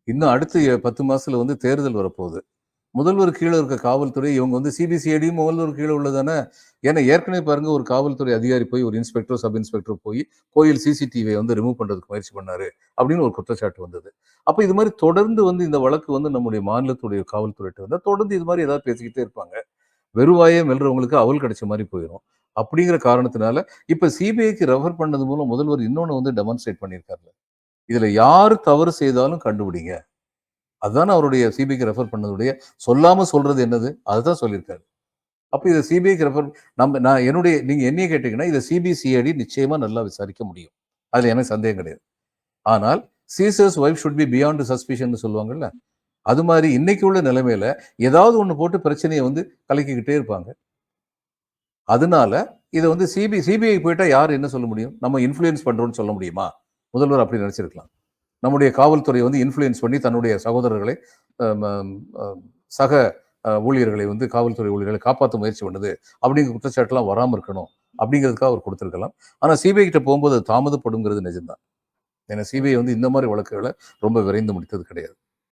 இன்னும் அடுத்து 10 மாசத்துல வந்து தேர்தல் வரப்போகுது. முதல்வர் கீழ இருக்க காவல்துறை இவங்க வந்து சிபிசிஐடியும் முதல்வர் கீழ உள்ளதானே. ஏன்னா ஏற்கனவே பாருங்க ஒரு காவல்துறை அதிகாரி போய் ஒரு இன்ஸ்பெக்டர், சப் இன்ஸ்பெக்டர் போய் கோயில் சிசிடிவியை வந்து ரிமூவ் பண்றதுக்கு முயற்சி பண்ணாரு அப்படின்னு ஒரு குற்றச்சாட்டு வந்தது. அப்ப இது மாதிரி தொடர்ந்து வந்து இந்த வழக்கு வந்து நம்முடைய மாநிலத்துடைய காவல்துறையிட்ட வந்தா தொடர்ந்து இது மாதிரி ஏதாவது பேசிக்கிட்டே இருப்பாங்க. வெறுவாயே வெல்றவங்களுக்கு அவல் கிடைச்ச மாதிரி போயிடும். அப்படிங்கிற காரணத்தினால இப்ப சிபிஐக்கு ரெஃபர் பண்ணது மூலம் முதல்வர் இன்னொன்னு வந்து டெமான்ஸ்ட்ரேட் பண்ணியிருக்காருல்ல. இதுல யாரு தவறு செய்தாலும் கண்டுபிடிங்க. அதுதானே அவருடைய சிபிஐக்கு ரெஃபர் பண்ணதுடைய சொல்லாம சொல்றது என்னது? அதுதான் சொல்லியிருக்காரு. அப்ப இத சிபிஐக்கு ரெஃபர் நான் நீங்க என்னைய கேட்டீங்கன்னா, இத சிபிசிஐடி நிச்சயமா நல்லா விசாரிக்க முடியும். அதுல எனக்கு சந்தேகம் கிடையாது. ஆனால் Caesar's wife should be beyond சஸ்பிஷன்னு சொல்லுவாங்கல்ல. அது மாரி இன்னைக்கு உள்ள நிலைமையில ஏதாவது ஒண்ணு போட்டு பிரச்சனைய வந்து கலக்கிக்கிட்டே இருப்பாங்க. அதனால இத வந்து சிபிஐ போயிட்டா யார் என்ன சொல்ல முடியும்? நம்ம இன்ஃப்ளூயன்ஸ் பண்றோம்னு சொல்ல முடியுமா? முதல்வர் அப்படி நினைச்சிருக்கலாம். நம்முடைய காவல்துறை வந்து இன்ஃப்ளூயன்ஸ் பண்ணி தன்னுடைய சகோதரர்களை சக ஊழியர்களை வந்து காவல்துறை ஊழியர்களை காப்பாற்ற முயற்சி பண்ணுது அப்படிங்கிற குற்றச்சாட்டுலாம் வராமல் இருக்கணும் அப்படிங்கிறதுக்காக அவர் கொடுத்துருக்கலாம். ஆனால் சிபிஐ கிட்ட போகும்போது அது தாமதப்படுங்கிறது நிஜம்தான். ஏன்னா சிபிஐ வந்து இந்த மாதிரி வழக்குகளை ரொம்ப விரைந்து முடித்தது கிடையாது.